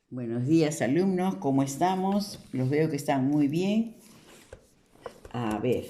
Buenos días, alumnos, ¿cómo estamos? Los veo que están muy bien. A ver,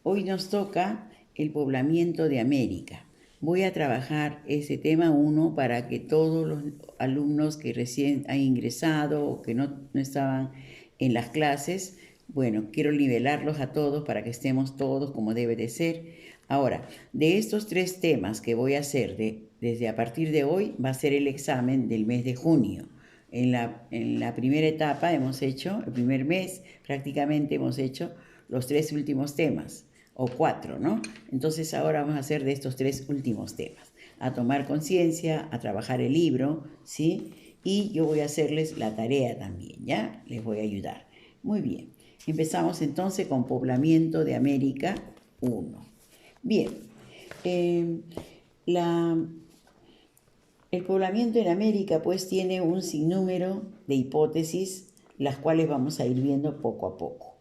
hoy nos toca el poblamiento de América. Voy a trabajar ese tema 1 para que todos los alumnos que recién han ingresado o que no estaban en las clases, bueno, quiero nivelarlos a todos para que estemos todos como debe de ser. Ahora, de estos 3 temas que voy a hacer desde a partir de hoy, va a ser el examen del mes de junio. En la primera etapa hemos hecho, el primer mes prácticamente hemos hecho los 3 últimos temas, o 4, ¿no? Entonces ahora vamos a hacer de estos 3 últimos temas, a tomar conciencia, a trabajar el libro, ¿sí? Y yo voy a hacerles la tarea también, ¿ya? Les voy a ayudar. Muy bien, empezamos entonces con Poblamiento de América 1. Bien, eh, la, el poblamiento en América pues tiene un sinnúmero de hipótesis, las cuales vamos a ir viendo poco a poco,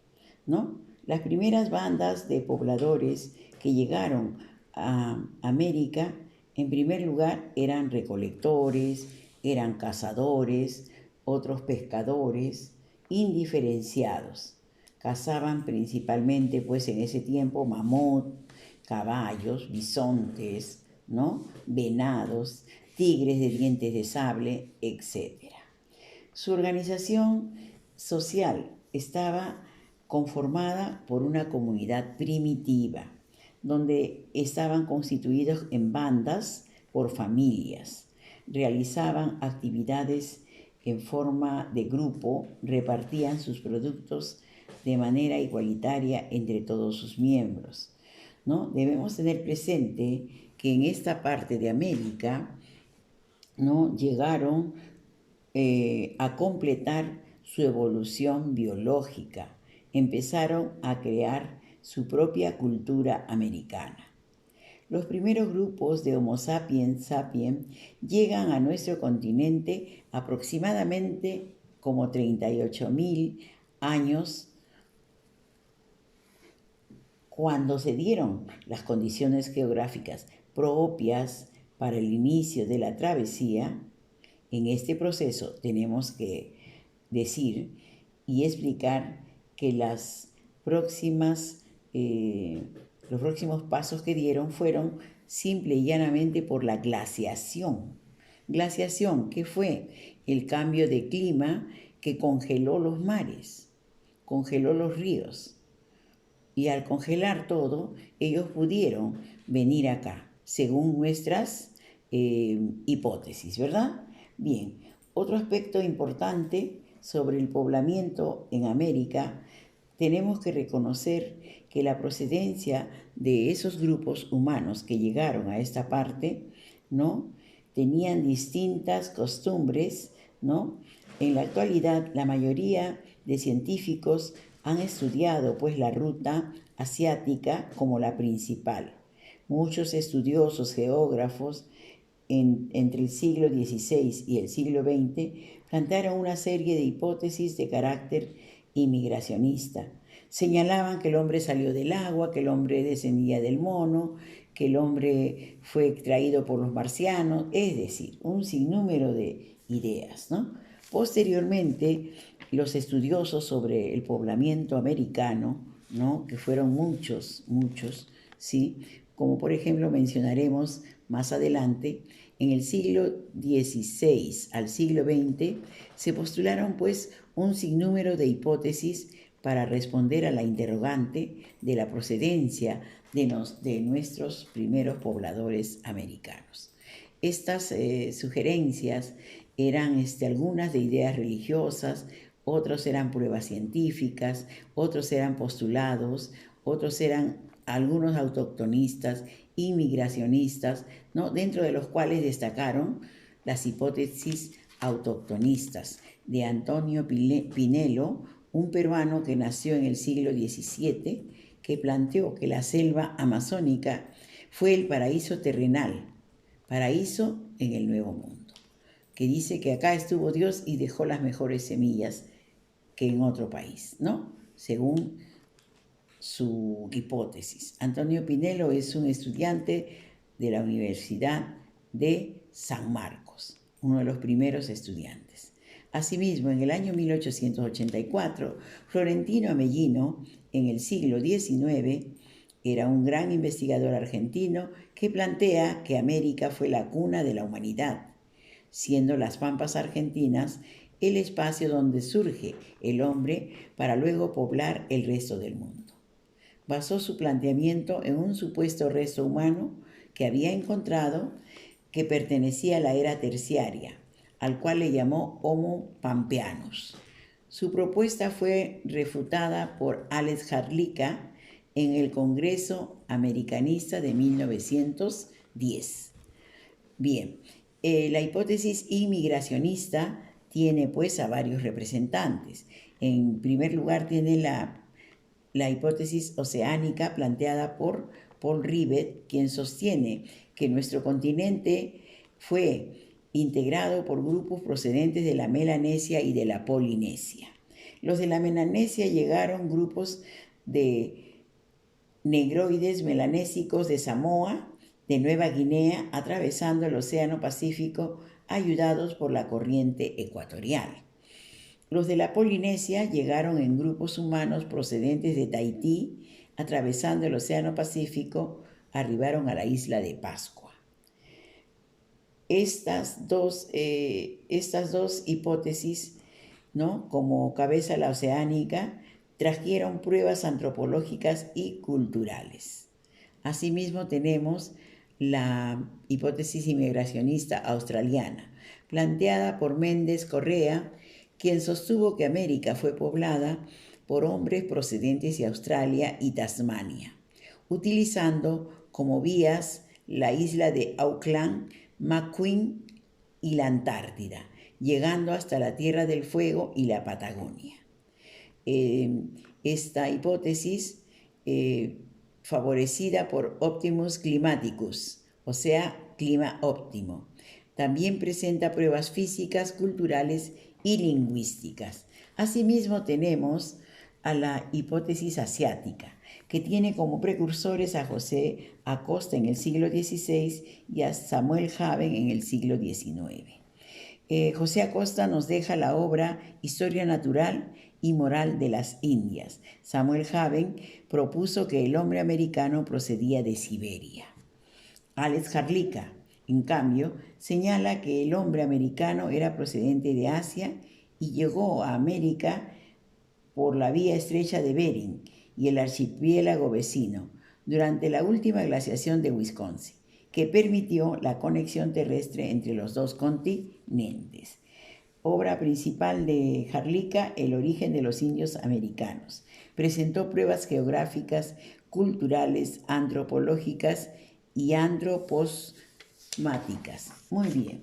¿no? Las primeras bandas de pobladores que llegaron a América, en primer lugar, eran recolectores, eran cazadores, otros pescadores, indiferenciados. Cazaban principalmente, pues en ese tiempo, mamut, caballos, bisontes, ¿no? Venados, tigres de dientes de sable, etc. Su organización social estaba conformada por una comunidad primitiva, donde estaban constituidos en bandas por familias. Realizaban actividades en forma de grupo, repartían sus productos de manera igualitaria entre todos sus miembros, ¿no? Debemos tener presente que en esta parte de América, ¿no?, llegaron a completar su evolución biológica, empezaron a crear su propia cultura americana. Los primeros grupos de Homo sapiens sapiens llegan a nuestro continente aproximadamente como 38.000 años, cuando se dieron las condiciones geográficas propias para el inicio de la travesía. En este proceso tenemos que decir y explicar que próximas, eh, los próximos pasos que dieron fueron simple y llanamente por la glaciación. Glaciación, que fue el cambio de clima que congeló los mares, congeló los ríos, y al congelar todo, ellos pudieron venir acá, según nuestras hipótesis, ¿verdad? Bien, otro aspecto importante sobre el poblamiento en América, tenemos que reconocer que la procedencia de esos grupos humanos que llegaron a esta parte, ¿no?, tenían distintas costumbres, ¿no? En la actualidad, la mayoría de científicos han estudiado pues la ruta asiática como la principal. Muchos estudiosos geógrafos entre el siglo XVI y el siglo XX plantearon una serie de hipótesis de carácter inmigracionista. Señalaban que el hombre salió del agua, que el hombre descendía del mono, que el hombre fue extraído por los marcianos, es decir, un sinnúmero de ideas, ¿no? Posteriormente, los estudiosos sobre el poblamiento americano, ¿no?, que fueron muchos, ¿sí?, como por ejemplo mencionaremos más adelante, en el siglo XVI al siglo XX se postularon pues un sinnúmero de hipótesis para responder a la interrogante de la procedencia de nuestros primeros pobladores americanos. Estas sugerencias eran algunas de ideas religiosas, otros eran pruebas científicas, otros eran postulados, otros eran algunos autoctonistas, inmigracionistas, ¿no?, dentro de los cuales destacaron las hipótesis autoctonistas de Antonio Pinelo, un peruano que nació en el siglo XVII, que planteó que la selva amazónica fue el paraíso terrenal, paraíso en el Nuevo Mundo, que dice que acá estuvo Dios y dejó las mejores semillas que en otro país, ¿no?, según su hipótesis. Antonio Pinelo es un estudiante de la Universidad de San Marcos, uno de los primeros estudiantes. Asimismo, en el año 1884, Florentino Amellino, en el siglo XIX, era un gran investigador argentino que plantea que América fue la cuna de la humanidad, siendo las pampas argentinas el espacio donde surge el hombre para luego poblar el resto del mundo. Basó su planteamiento en un supuesto resto humano que había encontrado que pertenecía a la era terciaria, al cual le llamó Homo pampeanus. Su propuesta fue refutada por Alex Jarlika en el Congreso Americanista de 1910. Bien, la hipótesis inmigracionista tiene pues a varios representantes. En primer lugar tiene la hipótesis oceánica planteada por Paul Rivet, quien sostiene que nuestro continente fue integrado por grupos procedentes de la Melanesia y de la Polinesia. Los de la Melanesia llegaron grupos de negroides melanésicos de Samoa, de Nueva Guinea, atravesando el Océano Pacífico, ayudados por la corriente ecuatorial. Los de la Polinesia llegaron en grupos humanos procedentes de Tahití, atravesando el Océano Pacífico, arribaron a la isla de Pascua. Estas dos hipótesis, ¿no?, como cabeza la oceánica, trajeron pruebas antropológicas y culturales. Asimismo tenemos la hipótesis inmigracionista australiana, planteada por Méndez Correa, quien sostuvo que América fue poblada por hombres procedentes de Australia y Tasmania, utilizando como vías la isla de Auckland, McQueen y la Antártida, llegando hasta la Tierra del Fuego y la Patagonia. Esta hipótesis, favorecida por Optimus Climaticus, o sea, clima óptimo, también presenta pruebas físicas, culturales y lingüísticas. Asimismo tenemos a la hipótesis asiática, que tiene como precursores a José Acosta en el siglo XVI y a Samuel Haven en el siglo XIX. José Acosta nos deja la obra Historia Natural y Moral de las Indias. Samuel Haven propuso que el hombre americano procedía de Siberia. Alex Jarlika, en cambio, señala que el hombre americano era procedente de Asia y llegó a América por la vía estrecha de Bering y el archipiélago vecino durante la última glaciación de Wisconsin, que permitió la conexión terrestre entre los dos continentes. Obra principal de Jarlika, El origen de los indios americanos. Presentó pruebas geográficas, culturales, antropológicas y antroposmáticas. Muy bien.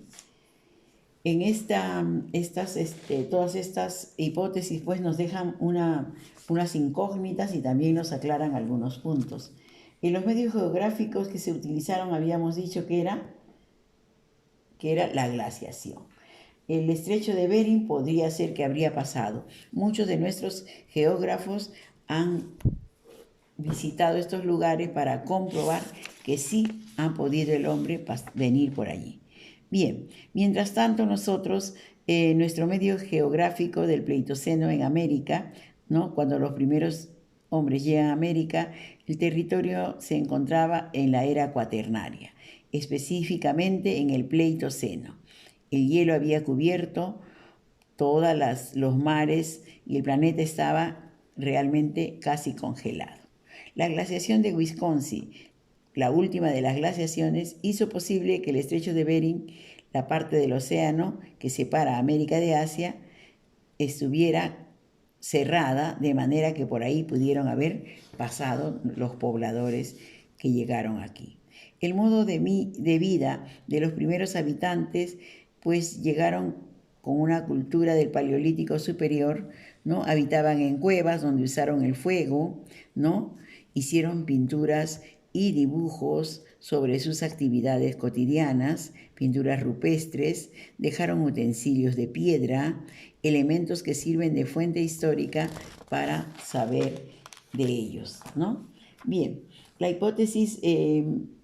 En todas estas hipótesis pues nos dejan unas incógnitas y también nos aclaran algunos puntos. En los medios geográficos que se utilizaron habíamos dicho que era la glaciación. El estrecho de Bering podría ser que habría pasado. Muchos de nuestros geógrafos han visitado estos lugares para comprobar que sí ha podido el hombre venir por allí. Bien, mientras tanto nosotros, nuestro medio geográfico del Pleistoceno en América, ¿no?, cuando los primeros hombres llegan a América, el territorio se encontraba en la era cuaternaria, específicamente en el Pleistoceno. El hielo había cubierto todos los mares y el planeta estaba realmente casi congelado. La glaciación de Wisconsin, la última de las glaciaciones, hizo posible que el estrecho de Bering, la parte del océano que separa América de Asia, estuviera cerrada, de manera que por ahí pudieron haber pasado los pobladores que llegaron aquí. El modo de vida de los primeros habitantes pues llegaron con una cultura del Paleolítico superior, ¿no? Habitaban en cuevas donde usaron el fuego, ¿no? Hicieron pinturas y dibujos sobre sus actividades cotidianas, pinturas rupestres, dejaron utensilios de piedra, elementos que sirven de fuente histórica para saber de ellos, ¿no? Bien, la hipótesis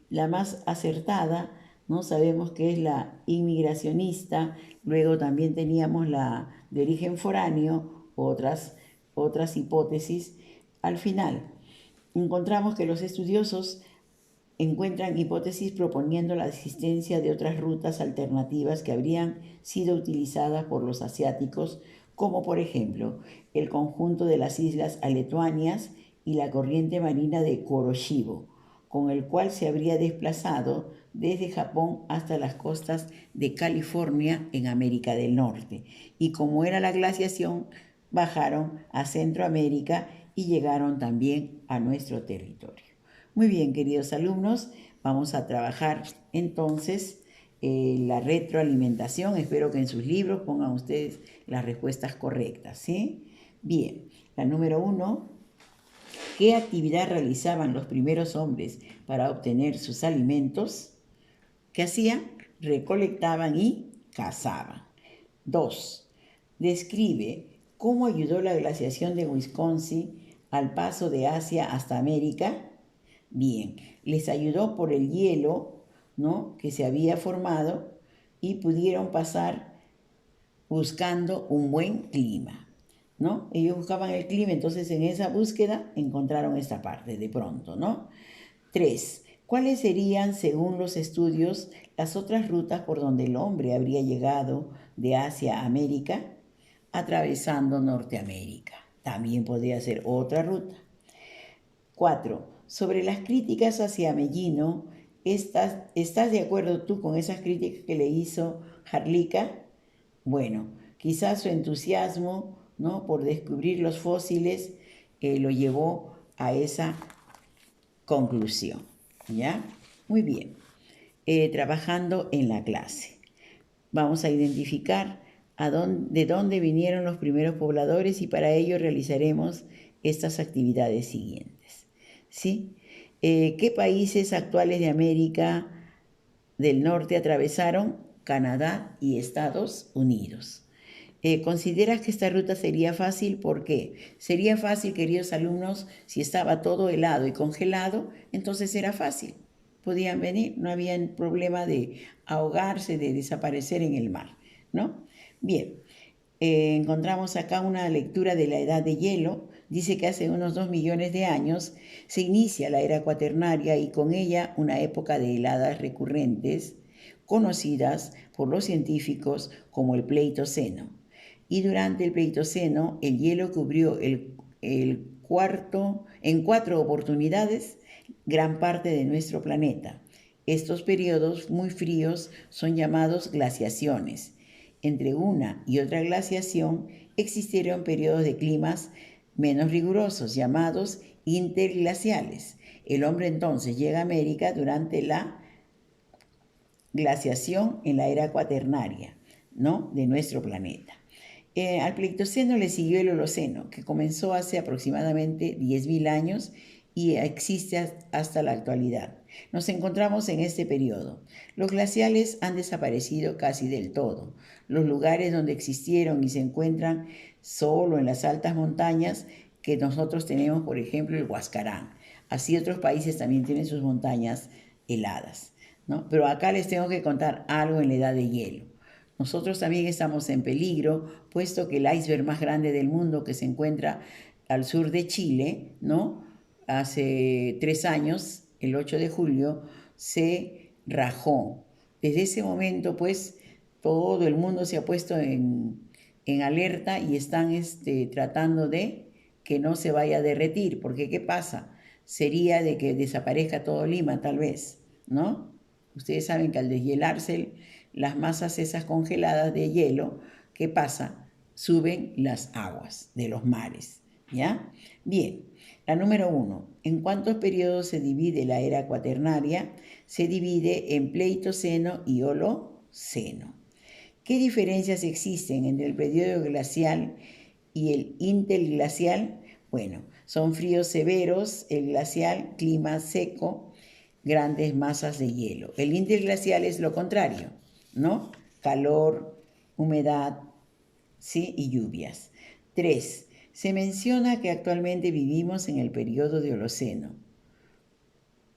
la más acertada, ¿no? Sabemos que es la inmigracionista, luego también teníamos la de origen foráneo, otras hipótesis. Al final, encontramos que los estudiosos encuentran hipótesis proponiendo la existencia de otras rutas alternativas que habrían sido utilizadas por los asiáticos, como por ejemplo el conjunto de las islas aletuanias y la corriente marina de Kuroshibo, con el cual se habría desplazado desde Japón hasta las costas de California en América del Norte. Y como era la glaciación, bajaron a Centroamérica y llegaron también a nuestro territorio. Muy bien, queridos alumnos, vamos a trabajar entonces la retroalimentación. Espero que en sus libros pongan ustedes las respuestas correctas, ¿sí? Bien, la número 1, ¿qué actividad realizaban los primeros hombres para obtener sus alimentos? ¿Qué hacían? Recolectaban y cazaban. 2. Describe cómo ayudó la glaciación de Wisconsin al paso de Asia hasta América. Bien, les ayudó por el hielo, ¿no?, que se había formado y pudieron pasar buscando un buen clima, ¿no? Ellos buscaban el clima, entonces en esa búsqueda encontraron esta parte de pronto, ¿no? 3. ¿Cuáles serían, según los estudios, las otras rutas por donde el hombre habría llegado de Asia a América? Atravesando Norteamérica. También podría ser otra ruta. 4. Sobre las críticas hacia Mellino, ¿estás de acuerdo tú con esas críticas que le hizo Jarlica? Bueno, quizás su entusiasmo, ¿no?, por descubrir los fósiles lo llevó a esa conclusión, ¿ya? Muy bien. Trabajando en la clase. Vamos a identificar de dónde vinieron los primeros pobladores y para ello realizaremos estas actividades siguientes, ¿sí? ¿Qué países actuales de América del Norte atravesaron? Canadá y Estados Unidos. ¿Consideras que esta ruta sería fácil? ¿Por qué? Sería fácil, queridos alumnos, si estaba todo helado y congelado, entonces era fácil. Podían venir, no había problema de ahogarse, de desaparecer en el mar, ¿no? Bien, encontramos acá una lectura de la edad de hielo. Dice que hace unos 2 millones de años se inicia la era cuaternaria y con ella una época de heladas recurrentes, conocidas por los científicos como el Pleistoceno. Y durante el Pleistoceno el hielo cubrió en 4 oportunidades gran parte de nuestro planeta. Estos periodos muy fríos son llamados glaciaciones. Entre una y otra glaciación existieron periodos de climas menos rigurosos llamados interglaciales. El hombre entonces llega a América durante la glaciación en la era cuaternaria, ¿no?, de nuestro planeta. Al Pleistoceno le siguió el Holoceno, que comenzó hace aproximadamente 10.000 años y existe hasta la actualidad. Nos encontramos en este periodo. Los glaciales han desaparecido casi del todo. Los lugares donde existieron y se encuentran solo en las altas montañas que nosotros tenemos, por ejemplo, el Huascarán. Así otros países también tienen sus montañas heladas, ¿no? Pero acá les tengo que contar algo en la edad de hielo. Nosotros también estamos en peligro, puesto que el iceberg más grande del mundo que se encuentra al sur de Chile, ¿no?, hace 3 años, el 8 de julio, se rajó. Desde ese momento, pues, todo el mundo se ha puesto en alerta y están tratando de que no se vaya a derretir, porque ¿qué pasa? Sería de que desaparezca todo Lima, tal vez, ¿no? Ustedes saben que al deshielarse las masas esas congeladas de hielo, ¿qué pasa? Suben las aguas de los mares, ¿ya? Bien, la número 1. ¿En cuántos periodos se divide la era cuaternaria? Se divide en Pleistoceno y Holoceno. ¿Qué diferencias existen entre el periodo glacial y el interglacial? Bueno, son fríos severos, el glacial, clima seco, grandes masas de hielo. El interglacial es lo contrario, ¿no? Calor, humedad, ¿sí?, y lluvias. 3. Se menciona que actualmente vivimos en el periodo de Holoceno.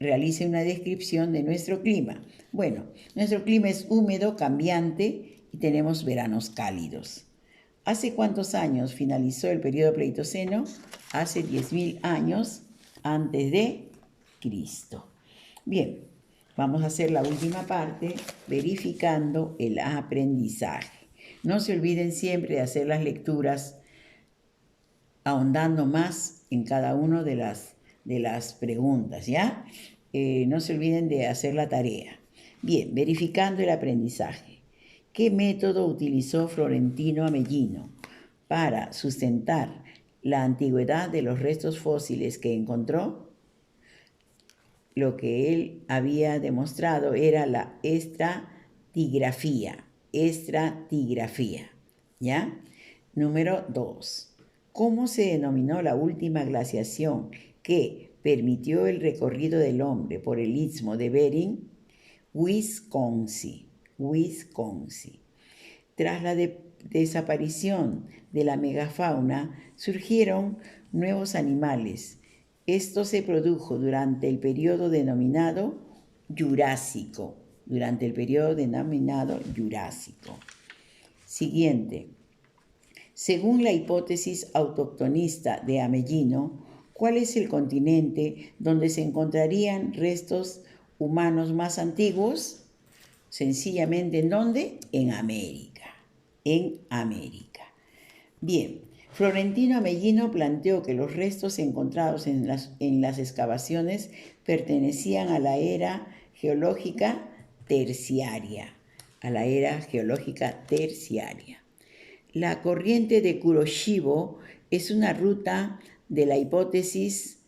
realice una descripción de nuestro clima. Bueno, nuestro clima es húmedo, cambiante y tenemos veranos cálidos. ¿Hace cuántos años finalizó el periodo Pleistoceno? Hace 10.000 años antes de Cristo. Bien, vamos a hacer la última parte, verificando el aprendizaje. No se olviden siempre de hacer las lecturas ahondando más en cada una de las preguntas, ¿ya? No se olviden de hacer la tarea. Bien, verificando el aprendizaje. ¿Qué método utilizó Florentino Amellino para sustentar la antigüedad de los restos fósiles que encontró? Lo que él había demostrado era la estratigrafía, ¿ya? Número 2. ¿Cómo se denominó la última glaciación que permitió el recorrido del hombre por el istmo de Bering? Wisconsin. Tras la desaparición de la megafauna, surgieron nuevos animales. Esto se produjo durante el periodo denominado Jurásico. Siguiente. Según la hipótesis autoctonista de Amellino, ¿cuál es el continente donde se encontrarían restos humanos más antiguos? Sencillamente, ¿en dónde? En América. Bien, Florentino Amellino planteó que los restos encontrados en las excavaciones pertenecían a la era geológica terciaria. La corriente de Kuroshibo es una ruta de la hipótesis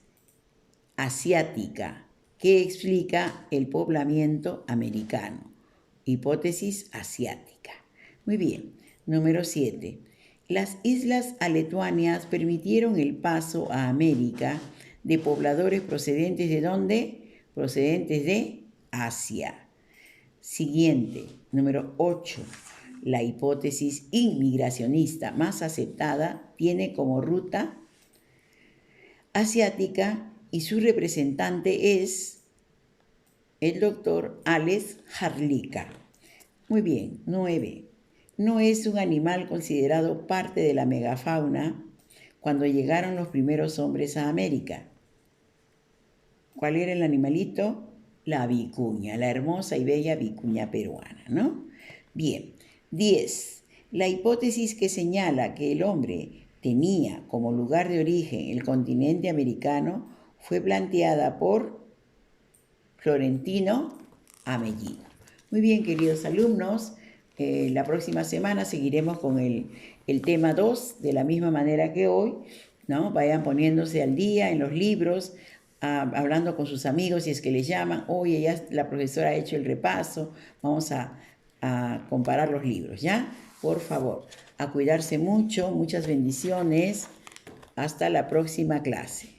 asiática que explica el poblamiento americano. Hipótesis asiática. Muy bien. Número 7. Las islas aletuanias permitieron el paso a América de pobladores procedentes ¿de dónde? Procedentes de Asia. Siguiente. Número 8. La hipótesis inmigracionista más aceptada tiene como ruta asiática y su representante es el doctor Alex Harlika. Muy bien, 9. No es un animal considerado parte de la megafauna cuando llegaron los primeros hombres a América. ¿Cuál era el animalito? La vicuña, la hermosa y bella vicuña peruana, ¿no? Bien, 10. La hipótesis que señala que el hombre tenía como lugar de origen el continente americano fue planteada por Florentino Amellino. Muy bien, queridos alumnos, la próxima semana seguiremos con el tema 2 de la misma manera que hoy, ¿no? Vayan poniéndose al día en los libros, hablando con sus amigos si es que les llaman. Oye, ya la profesora ha hecho el repaso, vamos a comparar los libros, ¿ya? Por favor, a cuidarse mucho, muchas bendiciones. Hasta la próxima clase.